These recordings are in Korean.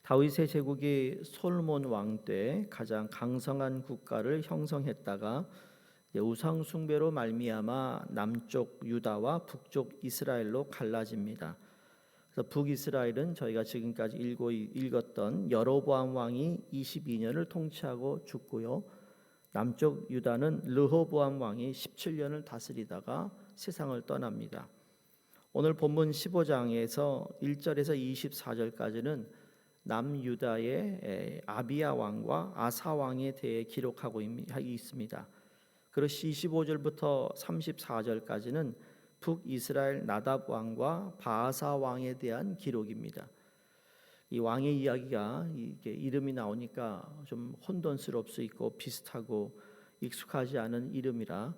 다윗의 제국이 솔몬 왕 때 가장 강성한 국가를 형성했다가 우상 숭배로 말미암아 남쪽 유다와 북쪽 이스라엘로 갈라집니다. 그래서 북이스라엘은 저희가 지금까지 읽었던 여로보암 왕이 22년을 통치하고 죽고요. 남쪽 유다는 르호보암 왕이 17년을 다스리다가 세상을 떠납니다. 오늘 본문 15장에서 1절에서 24절까지는 남유다의 아비야 왕과 아사 왕에 대해 기록하고 있습니다. 그리고 25절부터 34절까지는 북이스라엘 나답 왕과 바아사 왕에 대한 기록입니다. 이 왕의 이야기가 이게 이름이 나오니까 좀 혼돈스러울 수 있고 비슷하고 익숙하지 않은 이름이라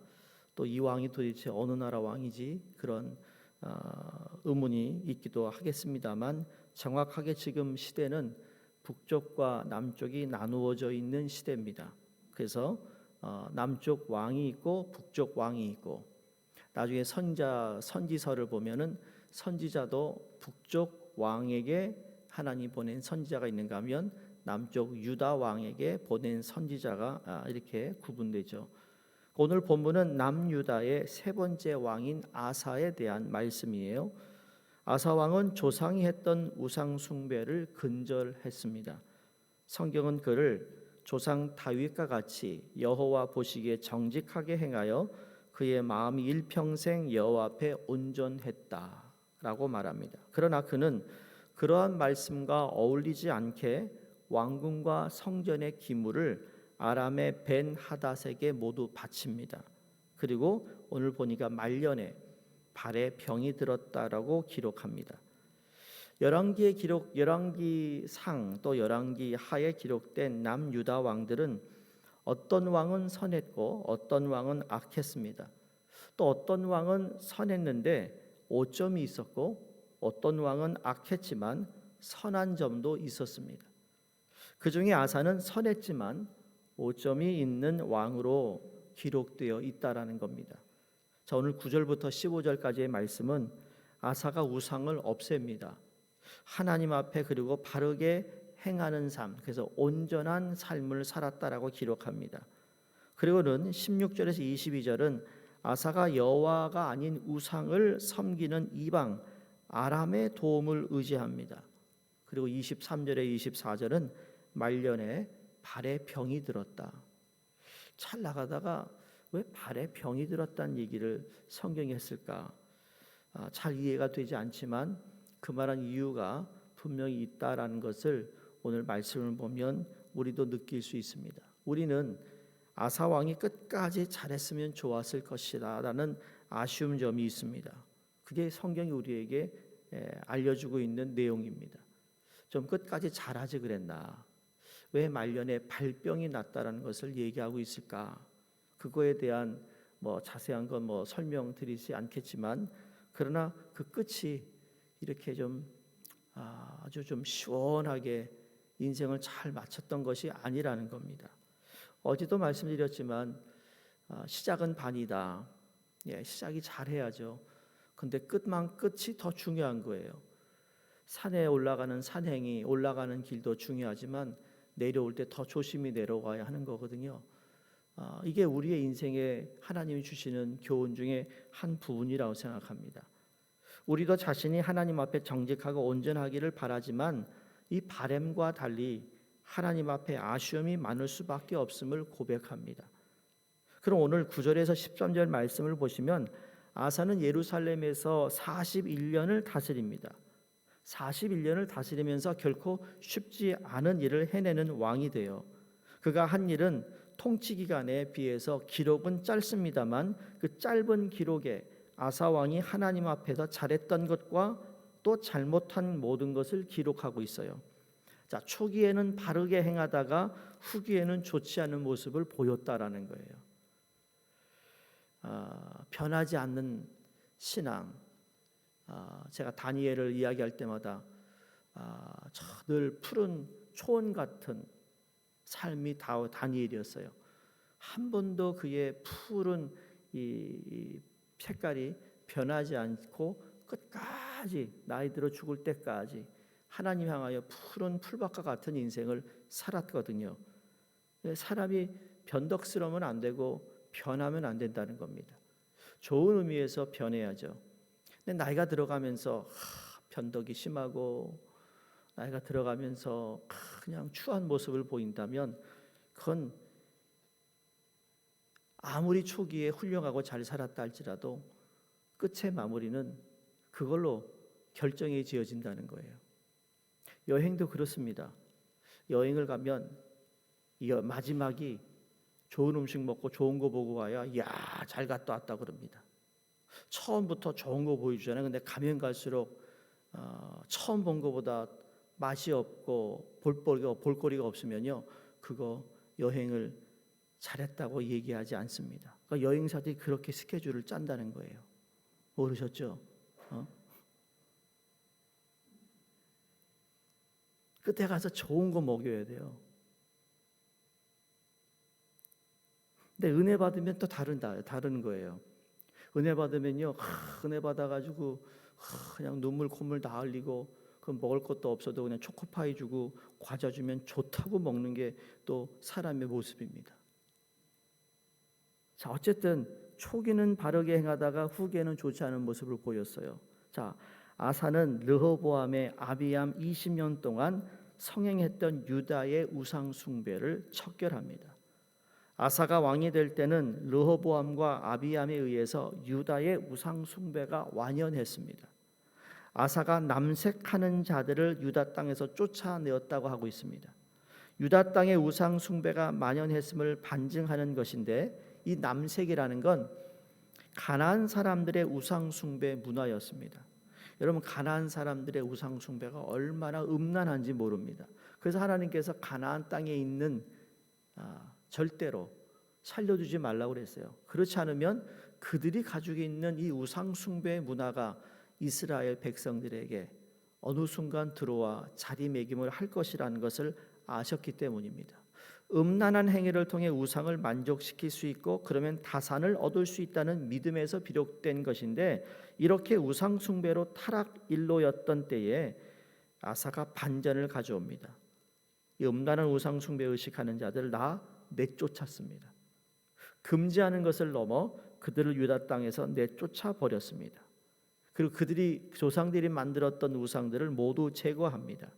또 이 왕이 도대체 어느 나라 왕이지 그런 의문이 있기도 하겠습니다만 정확하게 지금 시대는 북쪽과 남쪽이 나누어져 있는 시대입니다. 그래서 남쪽 왕이 있고 북쪽 왕이 있고 나중에 선지서를 보면은 선지자도 북쪽 왕에게 하나님 보낸 선지자가 있는가 하면 남쪽 유다 왕에게 보낸 선지자가 이렇게 구분되죠. 오늘 본문은 남유다의 세 번째 왕인 아사에 대한 말씀이에요. 아사 왕은 조상이 했던 우상 숭배를 근절했습니다. 성경은 그를 조상 다윗과 같이 여호와 보시기에 정직하게 행하여 그의 마음이 일평생 여호와 앞에 온전했다라고 말합니다. 그러나 그는 그러한 말씀과 어울리지 않게 왕궁과 성전의 기물을 아람의 벤 하닷에게 모두 바칩니다. 그리고 오늘 보니까 말년에 발에 병이 들었다라고 기록합니다. 열왕기의 기록, 열왕기상 또 열왕기하에 기록된 남유다 왕들은 어떤 왕은 선했고 어떤 왕은 악했습니다. 또 어떤 왕은 선했는데 오점이 있었고 어떤 왕은 악했지만 선한 점도 있었습니다. 그 중에 아사는 선했지만 오점이 있는 왕으로 기록되어 있다라는 겁니다. 자, 오늘 9절부터 15절까지의 말씀은 아사가 우상을 없앱니다. 하나님 앞에 그리고 바르게 행하는 삶, 그래서 온전한 삶을 살았다라고 기록합니다. 그리고는 16절에서 22절은 아사가 여호와가 아닌 우상을 섬기는 이방 아람의 도움을 의지합니다. 그리고 23절에 24절은 말년에 발에 병이 들었다. 잘 나가다가 왜 발에 병이 들었다는 얘기를 성경이 했을까? 잘 이해가 되지 않지만 그 말한 이유가 분명히 있다라는 것을 오늘 말씀을 보면 우리도 느낄 수 있습니다. 우리는 아사 왕이 끝까지 잘했으면 좋았을 것이다 라는 아쉬운 점이 있습니다. 그게 성경이 우리에게 알려주고 있는 내용입니다. 좀 끝까지 잘하지 그랬나? 왜 말년에 발병이 났다라는 것을 얘기하고 있을까? 그거에 대한 자세한 건 설명드리지 않겠지만 그러나 그 끝이 이렇게 좀 아주 좀 시원하게 인생을 잘 마쳤던 것이 아니라는 겁니다. 어제도 말씀드렸지만 시작은 반이다. 시작이 잘해야죠. 근데 끝이 더 중요한 거예요. 산에 올라가는 산행이 올라가는 길도 중요하지만 내려올 때 더 조심히 내려가야 하는 거거든요. 이게 우리의 인생에 하나님이 주시는 교훈 중에 한 부분이라고 생각합니다. 우리도 자신이 하나님 앞에 정직하고 온전하기를 바라지만 이 바램과 달리 하나님 앞에 아쉬움이 많을 수밖에 없음을 고백합니다. 그럼 오늘 9절에서 13절 말씀을 보시면 아사는 예루살렘에서 41년을 다스립니다. 41년을 다스리면서 결코 쉽지 않은 일을 해내는 왕이 돼요. 그가 한 일은 통치 기간에 비해서 기록은 짧습니다만 그 짧은 기록에 아사 왕이 하나님 앞에서 잘했던 것과 또 잘못한 모든 것을 기록하고 있어요. 자, 초기에는 바르게 행하다가 후기에는 좋지 않은 모습을 보였다라는 거예요. 변하지 않는 신앙. 제가 다니엘을 이야기할 때마다 늘 푸른 초원 같은 삶이 다니엘이었어요. 한 번도 그의 푸른 이 색깔이 변하지 않고 끝까지 나이 들어 죽을 때까지 하나님 향하여 푸른 풀밭과 같은 인생을 살았거든요. 사람이 변덕스러우면 안 되고 변하면 안 된다는 겁니다. 좋은 의미에서 변해야죠. 근데 나이가 들어가면서 변덕이 심하고 나이가 들어가면서 그냥 추한 모습을 보인다면 그건 아무리 초기에 훌륭하고 잘 살았다 할지라도 끝의 마무리는 그걸로 결정이 지어진다는 거예요. 여행도 그렇습니다. 여행을 가면 이 마지막이 좋은 음식 먹고 좋은 거 보고 와야 잘 갔다 왔다 그럽니다. 처음부터 좋은 거 보여주잖아요. 근데 가면 갈수록 처음 본 거보다 맛이 없고 볼거리가 없으면요, 그거 여행을 잘했다고 얘기하지 않습니다. 그러니까 여행사들이 그렇게 스케줄을 짠다는 거예요. 모르셨죠? 끝에 가서 좋은 거 먹여야 돼요. 근데 은혜 받으면 또 다른 거예요. 은혜 받으면요, 은혜 받아가지고 그냥 눈물 콧물 다 흘리고 그 먹을 것도 없어도 그냥 초코파이 주고 과자 주면 좋다고 먹는 게 또 사람의 모습입니다. 자, 어쨌든 초기는 바르게 행하다가 후기에는 좋지 않은 모습을 보였어요. 자, 아사는 르호보암의 아비암 20년 동안 성행했던 유다의 우상 숭배를 척결합니다. 아사가 왕이 될 때는 르호보암과 아비암에 의해서 유다의 우상 숭배가 완연했습니다. 아사가 남색하는 자들을 유다 땅에서 쫓아내었다고 하고 있습니다. 유다 땅의 우상 숭배가 만연했음을 반증하는 것인데, 이 남색이라는 건 가나안 사람들의 우상 숭배 문화였습니다. 여러분, 가나안 사람들의 우상 숭배가 얼마나 음란한지 모릅니다. 그래서 하나님께서 가나안 땅에 있는 절대로 살려두지 말라고 그랬어요. 그렇지 않으면 그들이 가지고 있는 이 우상 숭배 문화가 이스라엘 백성들에게 어느 순간 들어와 자리매김을 할 것이라는 것을 아셨기 때문입니다. 음란한 행위를 통해 우상을 만족시킬 수 있고 그러면 다산을 얻을 수 있다는 믿음에서 비롯된 것인데, 이렇게 우상 숭배로 타락일로였던 때에 아사가 반전을 가져옵니다. 이 음란한 우상 숭배 의식하는 자들을 내쫓았습니다. 금지하는 것을 넘어 그들을 유다 땅에서 내쫓아 버렸습니다. 그리고 그들이 조상들이 만들었던 우상들을 모두 제거합니다.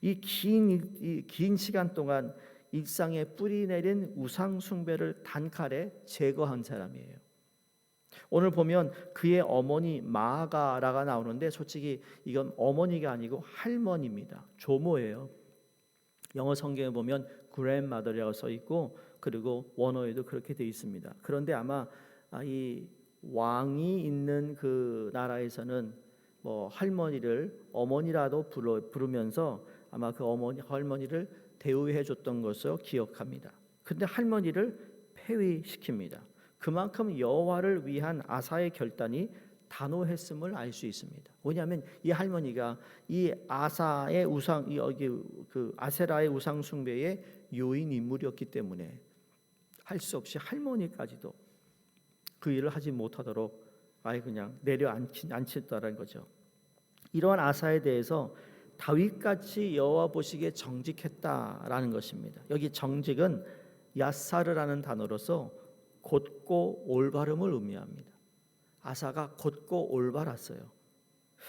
이 긴 시간 동안 일상에 뿌리 내린 우상 숭배를 단칼에 제거한 사람이에요. 오늘 보면 그의 어머니 마아가라가 나오는데, 솔직히 이건 어머니가 아니고 할머니입니다. 조모예요. 영어 성경에 보면 grandmother이라고 써 있고, 그리고 원어에도 그렇게 돼 있습니다. 그런데 아마 이 왕이 있는 그 나라에서는 뭐 할머니를 어머니라도 부르면서 아마 그 할머니를 대우해 줬던 것으로 기억합니다. 근데 할머니를 폐위시킵니다. 그만큼 여호와를 위한 아사의 결단이 단호했음을 알 수 있습니다. 왜냐하면 이 할머니가 이 아사의 우상, 그 아세라의 우상 숭배의 요인 인물이었기 때문에 할 수 없이 할머니까지도 그 일을 하지 못하도록 아예 그냥 내려앉혔다는 거죠. 이러한 아사에 대해서 다윗같이 여호와 보시기에 정직했다라는 것입니다. 여기 정직은 야사르라는 단어로서 곧고 올바름을 의미합니다. 아사가 곧고 올바랐어요.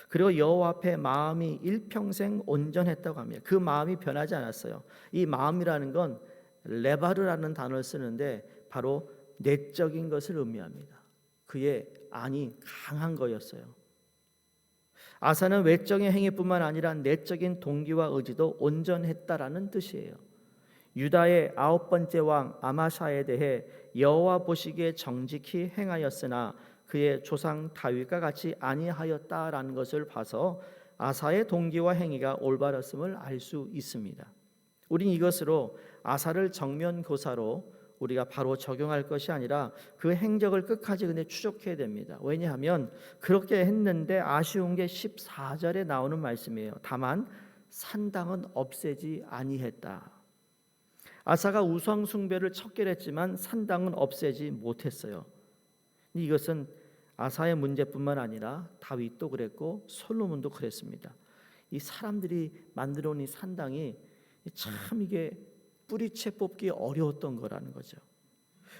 그리고 여호와 앞에 마음이 일평생 온전했다고 합니다. 그 마음이 변하지 않았어요. 이 마음이라는 건 레바르라는 단어를 쓰는데 바로 내적인 것을 의미합니다. 그의 안이 강한 거였어요. 아사는 외적인 행위뿐만 아니라 내적인 동기와 의지도 온전했다라는 뜻이에요. 유다의 9번째 왕 아마샤에 대해 여호와 보시기에 정직히 행하였으나 그의 조상 다윗과 같이 아니하였다라는 것을 봐서 아사의 동기와 행위가 올바랐음을 알 수 있습니다. 우린 이것으로 아사를 정면교사로 우리가 바로 적용할 것이 아니라 그 행적을 끝까지 근데 추적해야 됩니다. 왜냐하면 그렇게 했는데 아쉬운 게 14절에 나오는 말씀이에요. 다만 산당은 없애지 아니했다. 아사가 우상 숭배를 척결했지만 산당은 없애지 못했어요. 이것은 아사의 문제뿐만 아니라 다윗도 그랬고 솔로몬도 그랬습니다. 이 사람들이 만들어 놓은 이 산당이 참 이게 뿌리채 뽑기 어려웠던 거라는 거죠.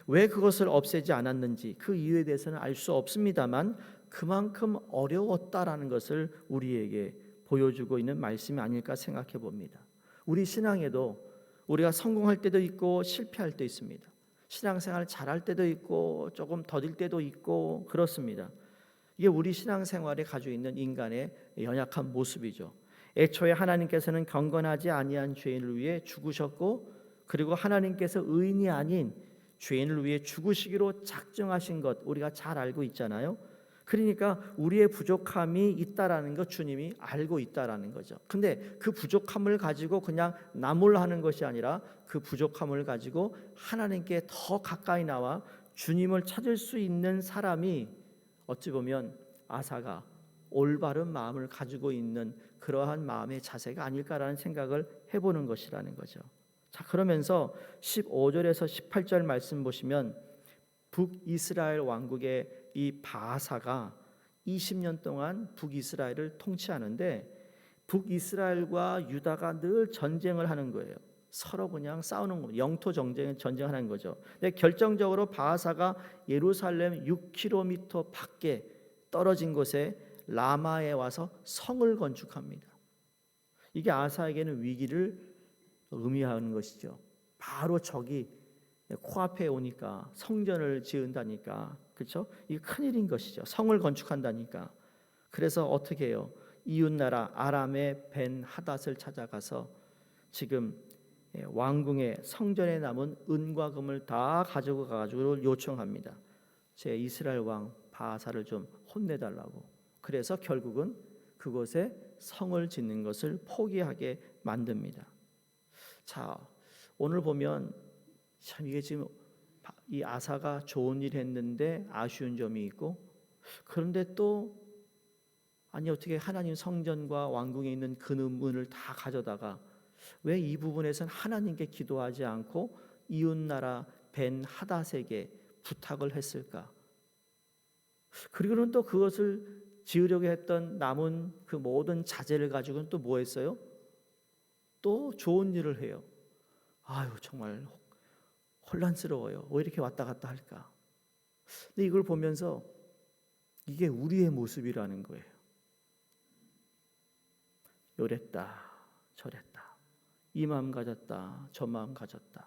왜 그것을 없애지 않았는지 그 이유에 대해서는 알 수 없습니다만 그만큼 어려웠다라는 것을 우리에게 보여주고 있는 말씀이 아닐까 생각해 봅니다. 우리 신앙에도 우리가 성공할 때도 있고 실패할 때도 있습니다. 신앙생활 잘할 때도 있고 조금 더딜 때도 있고 그렇습니다. 이게 우리 신앙생활에 가지고 있는 인간의 연약한 모습이죠. 애초에 하나님께서는 경건하지 아니한 죄인을 위해 죽으셨고 그리고 하나님께서 의인이 아닌 죄인을 위해 죽으시기로 작정하신 것 우리가 잘 알고 있잖아요. 그러니까 우리의 부족함이 있다라는 것 주님이 알고 있다라는 거죠. 근데 그 부족함을 가지고 그냥 나몰라하는 것이 아니라 그 부족함을 가지고 하나님께 더 가까이 나와 주님을 찾을 수 있는 사람이 어찌 보면 아사가 올바른 마음을 가지고 있는 그러한 마음의 자세가 아닐까라는 생각을 해보는 것이라는 거죠. 자, 그러면서 15절에서 18절 말씀 보시면 북이스라엘 왕국의 이 바하사가 20년 동안 북이스라엘을 통치하는데 북이스라엘과 유다가 늘 전쟁을 하는 거예요. 서로 그냥 싸우는 거, 영토 전쟁하는 거죠. 근데 결정적으로 바하사가 예루살렘 6km 밖에 떨어진 곳에 라마에 와서 성을 건축합니다. 이게 아사에게는 위기를 의미하는 것이죠. 바로 적이 코앞에 오니까 성전을 지은다니까, 그렇죠? 이게 큰일인 것이죠. 성을 건축한다니까. 그래서 어떻게 해요? 이웃나라 아람의 벤 하닷을 찾아가서 지금 왕궁의 성전에 남은 은과 금을 다 가지고 가지고 요청합니다. 제 이스라엘 왕 바하사를 좀 혼내달라고. 그래서 결국은 그곳에 성을 짓는 것을 포기하게 만듭니다. 자, 오늘 보면 참 이게 지금 이 아사가 좋은 일 했는데 아쉬운 점이 있고, 그런데 또 아니 어떻게 하나님 성전과 왕궁에 있는 금은을 다 가져다가 왜 이 부분에선 하나님께 기도하지 않고 이웃나라 벤 하닷에게 부탁을 했을까? 그리고는 또 그것을 지으려고 했던 남은 그 모든 자재를 가지고는 또 뭐 했어요? 또 좋은 일을 해요. 아유 정말 혼란스러워요. 왜 이렇게 왔다 갔다 할까? 근데 이걸 보면서 이게 우리의 모습이라는 거예요. 요랬다 저랬다, 이 마음 가졌다 저 마음 가졌다,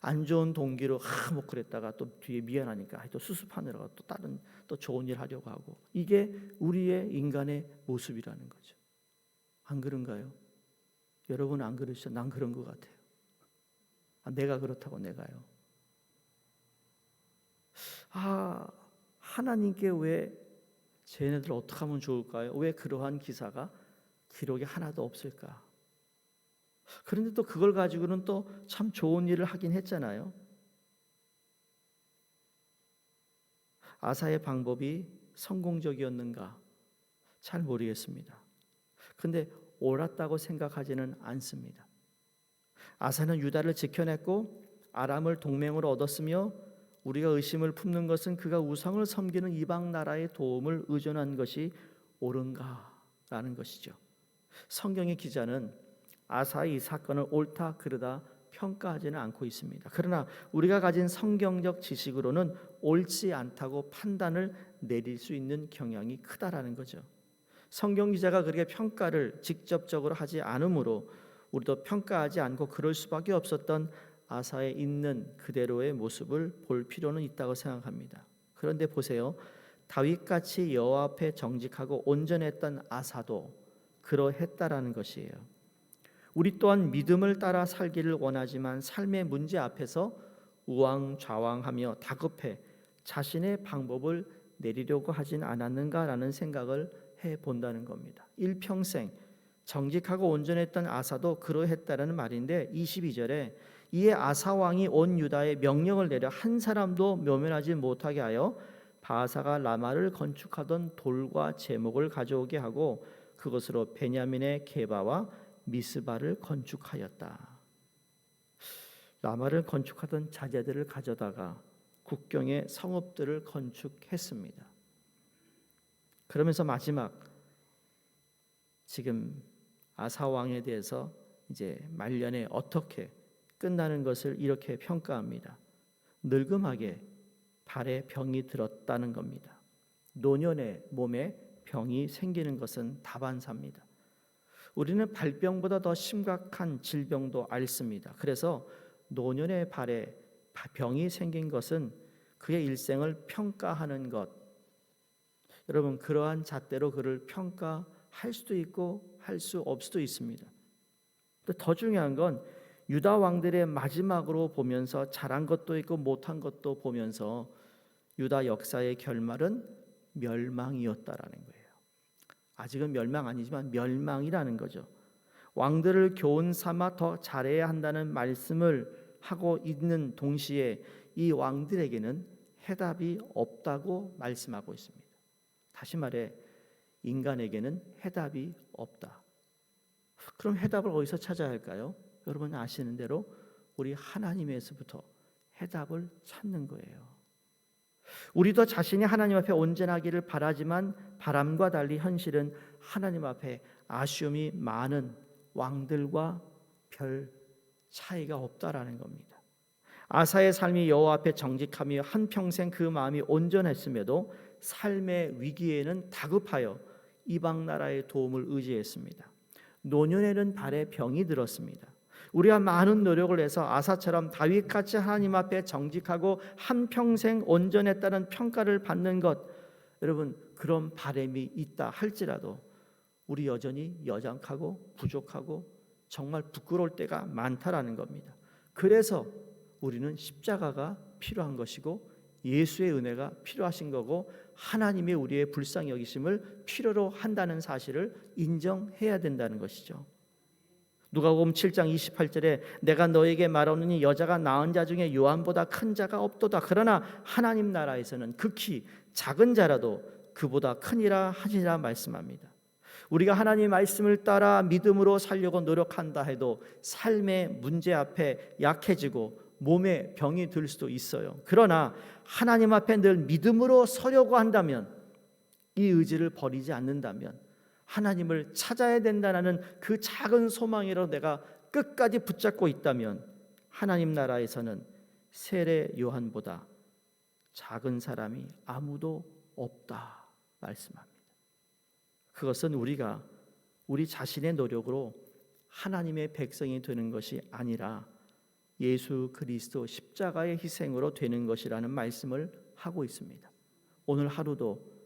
안 좋은 동기로 뭐 그랬다가 또 뒤에 미안하니까 또 수습하느라고 또 다른 또 좋은 일 하려고 하고, 이게 우리의 인간의 모습이라는 거죠. 안 그런가요? 여러분 안 그러시죠? 난 그런 것 같아요. 내가 그렇다고 내가요. 하나님께 왜 쟤네들 어떻게 하면 좋을까요? 왜 그러한 기사가 기록에 하나도 없을까? 그런데 또 그걸 가지고는 또 참 좋은 일을 하긴 했잖아요. 아사의 방법이 성공적이었는가? 잘 모르겠습니다. 근데 옳았다고 생각하지는 않습니다. 아사는 유다를 지켜냈고 아람을 동맹으로 얻었으며, 우리가 의심을 품는 것은 그가 우상을 섬기는 이방 나라의 도움을 의존한 것이 옳은가라는 것이죠. 성경의 기자는 아사의 이 사건을 옳다 그르다 평가하지는 않고 있습니다. 그러나 우리가 가진 성경적 지식으로는 옳지 않다고 판단을 내릴 수 있는 경향이 크다라는 거죠. 성경 기자가 그렇게 평가를 직접적으로 하지 않으므로 우리도 평가하지 않고 그럴 수밖에 없었던 아사의 있는 그대로의 모습을 볼 필요는 있다고 생각합니다. 그런데 보세요. 다윗같이 여호와 앞에 정직하고 온전했던 아사도 그러했다라는 것이에요. 우리 또한 믿음을 따라 살기를 원하지만 삶의 문제 앞에서 우왕좌왕하며 다급해 자신의 방법을 내리려고 하진 않았는가라는 생각을 해본다는 겁니다. 일평생 정직하고 온전했던 아사도 그러했다라는 말인데 22절에 이에 아사 왕이 온 유다에 명령을 내려 한 사람도 묘면하지 못하게 하여 바하사가 라마를 건축하던 돌과 제목을 가져오게 하고 그것으로 베냐민의 게바와 미스바를 건축하였다. 라마를 건축하던 자재들을 가져다가 국경의 성읍들을 건축했습니다. 그러면서 마지막 지금 아사 왕에 대해서 이제 말년에 어떻게 끝나는 것을 이렇게 평가합니다. 늙음하게 발에 병이 들었다는 겁니다. 노년의 몸에 병이 생기는 것은 다반사입니다. 우리는 발병보다 더 심각한 질병도 앓습니다. 그래서 노년의 발에 병이 생긴 것은 그의 일생을 평가하는 것. 여러분, 그러한 잣대로 그를 평가할 수도 있고 할 수 없을 수도 있습니다. 더 중요한 건 유다 왕들의 마지막으로 보면서 잘한 것도 있고 못한 것도 보면서 유다 역사의 결말은 멸망이었다라는 거예요. 아직은 멸망 아니지만 멸망이라는 거죠. 왕들을 교훈 삼아 더 잘해야 한다는 말씀을 하고 있는 동시에 이 왕들에게는 해답이 없다고 말씀하고 있습니다. 다시 말해 인간에게는 해답이 없다. 그럼 해답을 어디서 찾아야 할까요? 여러분 아시는 대로 우리 하나님에서부터 해답을 찾는 거예요. 우리도 자신이 하나님 앞에 온전하기를 바라지만 바람과 달리 현실은 하나님 앞에 아쉬움이 많은 왕들과 별 차이가 없다라는 겁니다. 아사의 삶이 여호와 앞에 정직하며 한평생 그 마음이 온전했음에도 삶의 위기에는 다급하여 이방 나라의 도움을 의지했습니다. 노년에는 발에 병이 들었습니다. 우리가 많은 노력을 해서 아사처럼 다윗같이 하나님 앞에 정직하고 한평생 온전했다는 평가를 받는 것, 여러분 그런 바람이 있다 할지라도 우리 여전히 여장하고 부족하고 정말 부끄러울 때가 많다라는 겁니다. 그래서 우리는 십자가가 필요한 것이고 예수의 은혜가 필요하신 거고 하나님의 우리의 불쌍히 여기심을 필요로 한다는 사실을 인정해야 된다는 것이죠. 누가복음 7장 28절에 내가 너에게 말하노니 여자가 낳은 자 중에 요한보다 큰 자가 없도다. 그러나 하나님 나라에서는 극히 작은 자라도 그보다 크니라 하시니라 말씀합니다. 우리가 하나님의 말씀을 따라 믿음으로 살려고 노력한다 해도 삶의 문제 앞에 약해지고 몸에 병이 들 수도 있어요. 그러나 하나님 앞에 늘 믿음으로 서려고 한다면, 이 의지를 버리지 않는다면, 하나님을 찾아야 된다는 그 작은 소망이라도 내가 끝까지 붙잡고 있다면 하나님 나라에서는 세례 요한보다 작은 사람이 아무도 없다 말씀합니다. 그것은 우리가 우리 자신의 노력으로 하나님의 백성이 되는 것이 아니라 예수 그리스도 십자가의 희생으로 되는 것이라는 말씀을 하고 있습니다. 오늘 하루도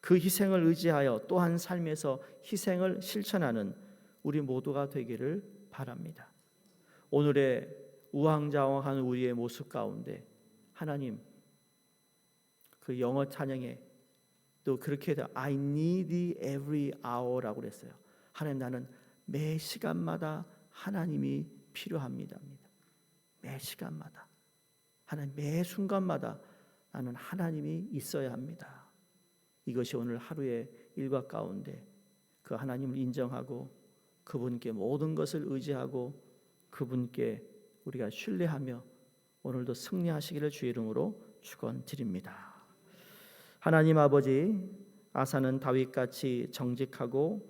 그 희생을 의지하여 또한 삶에서 희생을 실천하는 우리 모두가 되기를 바랍니다. 오늘의 우왕좌왕한 우리의 모습 가운데 하나님, 그 영어 찬양에 또 그렇게 해서 I need every hour라고 그랬어요. 하나님, 나는 매 시간마다 하나님이 필요합니다. 매 시간마다, 하나님 매 순간마다 나는 하나님이 있어야 합니다. 이것이 오늘 하루의 일과 가운데 그 하나님을 인정하고 그분께 모든 것을 의지하고 그분께 우리가 신뢰하며 오늘도 승리하시기를 주의 이름으로 축원드립니다. 하나님 아버지, 아사는 다윗같이 정직하고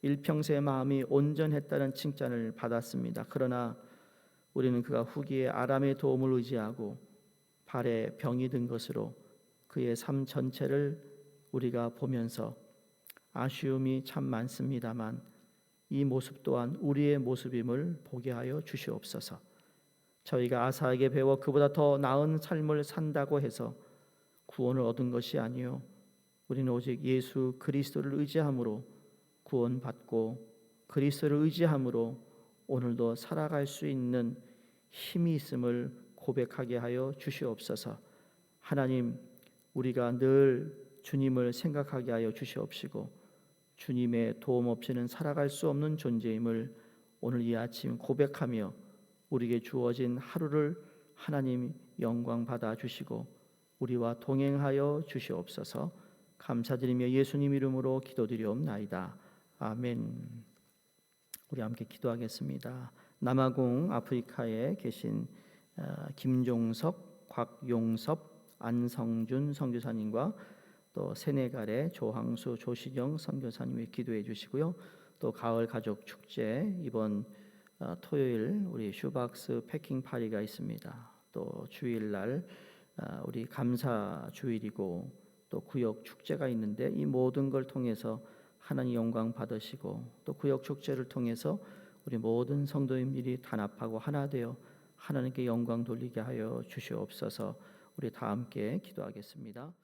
일평생 마음이 온전했다는 칭찬을 받았습니다. 그러나 우리는 그가 후기에 아람의 도움을 의지하고 발에 병이 든 것으로 그의 삶 전체를 우리가 보면서 아쉬움이 참 많습니다만 이 모습 또한 우리의 모습임을 보게 하여 주시옵소서. 저희가 아사에게 배워 그보다 더 나은 삶을 산다고 해서 구원을 얻은 것이 아니요, 우리는 오직 예수 그리스도를 의지함으로 구원받고 그리스도를 의지함으로 오늘도 살아갈 수 있는 힘이 있음을 고백하게 하여 주시옵소서. 하나님, 우리가 늘 주님을 생각하게 하여 주시옵시고 주님의 도움 없이는 살아갈 수 없는 존재임을 오늘 이 아침 고백하며 우리에게 주어진 하루를 하나님 영광 받아 주시고 우리와 동행하여 주시옵소서. 감사드리며 예수님 이름으로 기도드리옵나이다. 아멘. 우리 함께 기도하겠습니다. 남아공 아프리카에 계신 김종석, 곽용섭, 안성준 선교사님과 또 세네갈의 조항수, 조시경 선교사님이 기도해 주시고요. 또 가을 가족 축제 이번 토요일 우리 슈박스 패킹 파리가 있습니다. 또 주일날 우리 감사 주일이고 또 구역 축제가 있는데 이 모든 걸 통해서 하나님 영광 받으시고 또 구역 축제를 통해서 우리 모든 성도님들이 단합하고 하나 되어 하나님께 영광 돌리게 하여 주시옵소서. 우리 다 함께 기도하겠습니다.